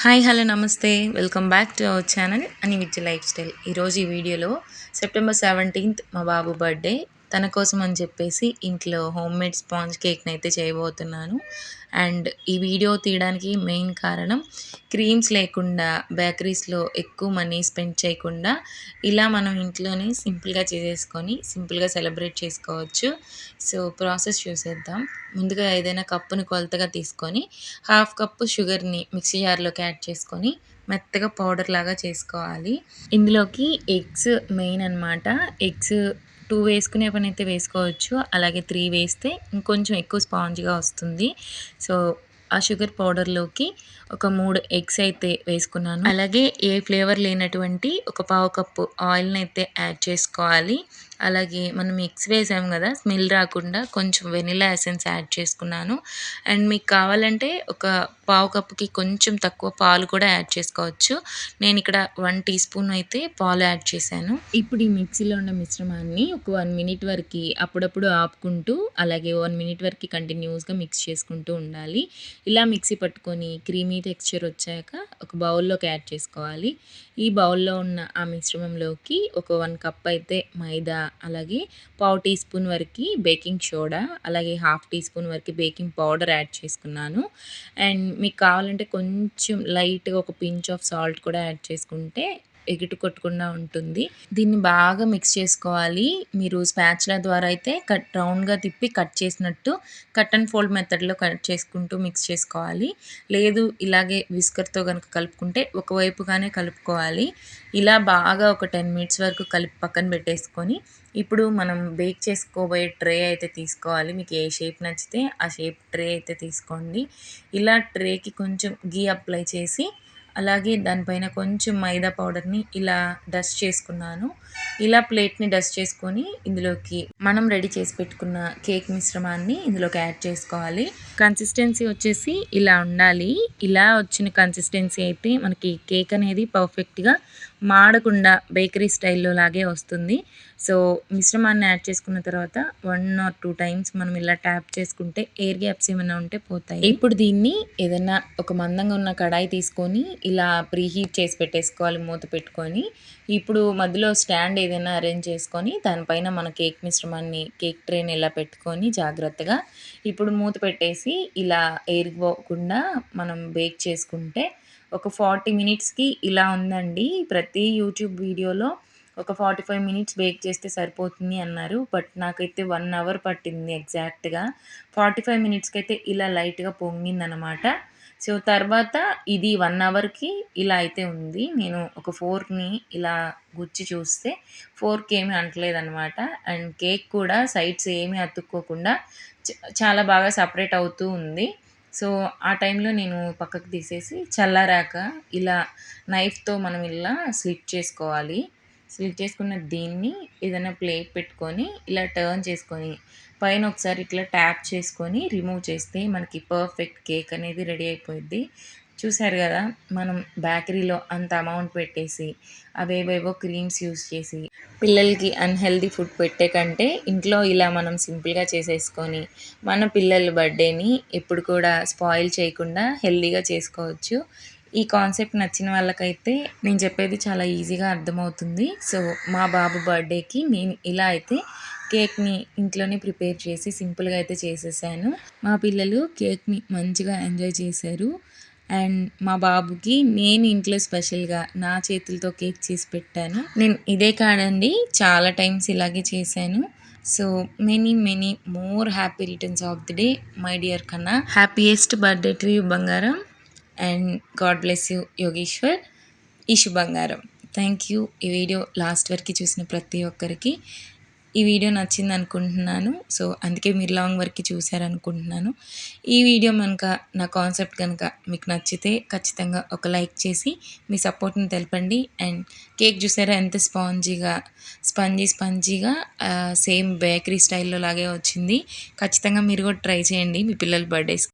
Hi hello నమస్తే welcome back to our channel అని with life style. ఈరోజు ఈ వీడియోలో సెప్టెంబర్ 17th మా బాబు బర్త్డే. తన కోసం అని చెప్పేసి ఇంట్లో హోమ్ మేడ్ స్పాంజ్ కేక్ని అయితే చేయబోతున్నాను. అండ్ ఈ వీడియో తీయడానికి మెయిన్ కారణం క్రీమ్స్ లేకుండా బేకరీస్లో ఎక్కువ మనీ స్పెండ్ చేయకుండా ఇలా మనం ఇంట్లోనే సింపుల్గా చేసేసుకొని సింపుల్గా సెలబ్రేట్ చేసుకోవచ్చు. సో ప్రాసెస్ చూసేద్దాం. ముందుగా ఏదైనా కప్పుని కొలతగా తీసుకొని హాఫ్ కప్పు షుగర్ని మిక్సీ జార్లోకి యాడ్ చేసుకొని మెత్తగా పౌడర్ లాగా చేసుకోవాలి. ఇందులోకి ఎగ్స్ మెయిన్ అనమాట. ఎగ్స్ 2 వేసుకునే పనైతే వేసుకోవచ్చు. అలాగే 3 వేస్తే ఇంకొంచెం ఎక్కువ స్పాంజ్‌గా వస్తుంది. సో, ఆ షుగర్ పౌడర్‌లోకి ఒక 3 ఎగ్స్ అయితే వేసుకున్నాను. అలాగే ఏ ఫ్లేవర్ లేనటువంటి ఒక పావు కప్పు ఆయిల్‌నైతే యాడ్ చేసుకోవాలి. అలాగే మనం ఎగ్స్ వేసాం కదా! స్మెల్ రాకుండా కొంచెం వెనిల్లా ఎసెన్స్ యాడ్ చేసుకున్నాను. అండ్ మీకు కావాలంటే ఒక పావు కప్పుకి కొంచెం తక్కువ పాలు కూడా యాడ్ చేసుకోవచ్చు. నేను ఇక్కడ 1 టీ స్పూన్ అయితే పాలు యాడ్ చేశాను. ఇప్పుడు ఈ మిక్సీలో ఉన్న మిశ్రమాన్ని ఒక 1 మినిట్ వరకు అప్పుడప్పుడు ఆపుకుంటూ అలాగే 1 మినిట్ వరకు కంటిన్యూస్‌గా మిక్స్ చేసుకుంటూ ఉండాలి. ఇలా మిక్సీ పట్టుకొని క్రీమీ టెక్స్చర్ వచ్చాక ఒక బౌల్లోకి యాడ్ చేసుకోవాలి. ఈ బౌల్‌లో ఉన్న ఆ మిశ్రమంలోకి ఒక 1 కప్ అయితే మైదా, అలాగే పావు టీ స్పూన్ వరకు బేకింగ్ సోడా, అలాగే హాఫ్ టీ స్పూన్ వరకు బేకింగ్ పౌడర్ యాడ్ చేసుకున్నాను. అండ్ మీకు కావాలంటే కొంచెం లైట్‌గా ఒక పించ్ ఆఫ్ సాల్ట్ కూడా యాడ్ చేసుకుంటే ఎగిటి కొట్టకుండా ఉంటుంది. దీన్ని బాగా మిక్స్ చేసుకోవాలి. మీరు స్పాచులా ద్వారా అయితే రౌండ్‌గా తిప్పి కట్ చేసినట్టు కట్ అండ్ ఫోల్డ్ మెథడ్‌లో కట్ చేసుకుంటూ మిక్స్ చేసుకోవాలి. లేదు ఇలాగే విస్కర్‌తో గనుక కలుపుకుంటే ఒకవైపుగానే కలుపుకోవాలి. ఇలా బాగా ఒక 10 మినిట్స్ వరకు కలిపి పక్కన పెట్టేసుకొని ఇప్పుడు మనం బేక్ చేసుకోబోయే ట్రే అయితే తీసుకోవాలి. మీకు ఏ షేప్ నచ్చితే ఆ షేప్ ట్రే అయితే తీసుకోండి. ఇలా ట్రేకి కొంచెం ఘీ అప్లై చేసి అలాగే దానిపైన కొంచెం మైదా పౌడర్‌ని ఇలా డస్ట్ చేసుకున్నాను. ఇలా ప్లేట్‌ని డస్ట్ చేసుకొని ఇందులోకి మనం రెడీ చేసి పెట్టుకున్న కేక్ మిశ్రమాన్ని ఇందులోకి యాడ్ చేసుకోవాలి. కన్సిస్టెన్సీ వచ్చేసి ఇలా ఉండాలి. ఇలా వచ్చిన కన్సిస్టెన్సీ అయితే మనకి కేక్ అనేది పర్ఫెక్ట్‌గా మాడకుండా బేకరీ స్టైల్‌లో లాగే వస్తుంది. సో, మిశ్రమాన్ని యాడ్ చేసుకున్న తర్వాత 1 ఆర్ 2 టైమ్స్ మనం ఇలా ట్యాప్ చేసుకుంటే ఎయిర్ గ్యాప్స్ ఏమైనా ఉంటే పోతాయి. ఇప్పుడు దీన్ని ఏదైనా ఒక మందంగా ఉన్న కడాయి తీసుకొని ఇలా ప్రీహీట్ చేసి పెట్టేసుకోవాలి మూత పెట్టుకొని. ఇప్పుడు మధ్యలో స్టాండ్ ఏదైనా అరేంజ్ చేసుకొని దానిపైన మన కేక్ మిశ్రమాన్ని కేక్ ట్రేని ఇలా పెట్టుకొని జాగ్రత్తగా ఇప్పుడు మూత పెట్టేసి ఇలా ఎయిర్ పోకుండా మనం బేక్ చేసుకుంటే ఒక 40 మినిట్స్‌కి ఇలా ఉందండి. ప్రతి యూట్యూబ్ వీడియోలో ఒక 45 మినిట్స్ బేక్ చేస్తే సరిపోతుంది అన్నారు. బట్ నాకైతే 1 అవర్ పట్టింది ఎగ్జాక్ట్‌గా. 45 మినిట్స్‌కైతే ఇలా లైట్‌గా పొంగిందనమాట. సో, తర్వాత ఇది 1 అవర్‌కి ఇలా అయితే ఉంది. నేను ఒక ఫోర్క్‌ని ఇలా గుచ్చి చూస్తే ఫోర్క్ ఏమీ అంటలేదనమాట. అండ్ కేక్ కూడా సైడ్స్ ఏమీ అతుక్కోకుండా చాలా బాగా సెపరేట్ అవుతూ ఉంది. సో, ఆ టైంలో నేను పక్కకు తీసేసి చల్లారాక ఇలా నైఫ్‌తో మనం ఇలా స్లిట్ చేసుకోవాలి. స్లిట్ చేసుకున్న దీన్ని ఏదైనా ప్లేట్ పెట్టుకొని ఇలా టర్న్ చేసుకొని పైన ఒకసారి ఇట్లా ట్యాప్ చేసుకొని రిమూవ్ చేస్తే మనకి పర్ఫెక్ట్ కేక్ అనేది రెడీ అయిపోయిద్ది. చూసారు గదా! మనం బేకరీలో అంత అమౌంట్ పెట్టేసి అవేవేవో క్రీమ్స్ యూజ్ చేసి పిల్లలకి అన్‌హెల్తీ ఫుడ్ పెట్టే కంటే ఇంట్లో ఇలా మనం సింపుల్‌గా చేసేసుకొని మన పిల్లల బర్త్‌డేని ఎప్పుడు కూడా స్పాయిల్ చేయకుండా హెల్తీగా చేసుకోవచ్చు. ఈ కాన్సెప్ట్ నచ్చిన వాళ్ళకైతే నేను చెప్పేది చాలా ఈజీగా అర్థమవుతుంది. సో, మా బాబు బర్త్‌డేకి నేను ఇలా అయితే కేక్‌ని ఇంట్లోనే ప్రిపేర్ చేసి సింపుల్‌గా అయితే చేసేసాను. మా పిల్లలు కేక్‌ని మంచిగా ఎంజాయ్ చేశారు. అండ్ మా బాబుకి నేను ఇంట్లో స్పెషల్‌గా నా చేతులతో కేక్ చేసి పెట్టాను. నేను ఇదే కాదండి చాలా టైమ్స్ ఇలాగే చేశాను. So, many more happy returns of the day my dear కన్నా. హ్యాపీయెస్ట్ బర్త్‌డే టు యూ బంగారం. And God bless you Yogeshwar. Eshu బంగారం. Thank you. ఈ వీడియో లాస్ట్ వరకు చూసిన ప్రతి ఒక్కరికి ఈ వీడియో నచ్చింది అనుకుంటున్నాను. సో, అందుకే మీరు లాంగ్ వరకు చూసారనుకుంటున్నాను. ఈ వీడియో కనుక నా కాన్సెప్ట్ కనుక మీకు నచ్చితే ఖచ్చితంగా ఒక లైక్ చేసి మీ సపోర్ట్‌ని తెలపండి. అండ్ కేక్ చూసారా ఎంత స్పంజీగా సేమ్ బేకరీ స్టైల్‌లో లాగే వచ్చింది. ఖచ్చితంగా మీరు కూడా ట్రై చేయండి మీ పిల్లల బర్త్‌డేస్‌కి.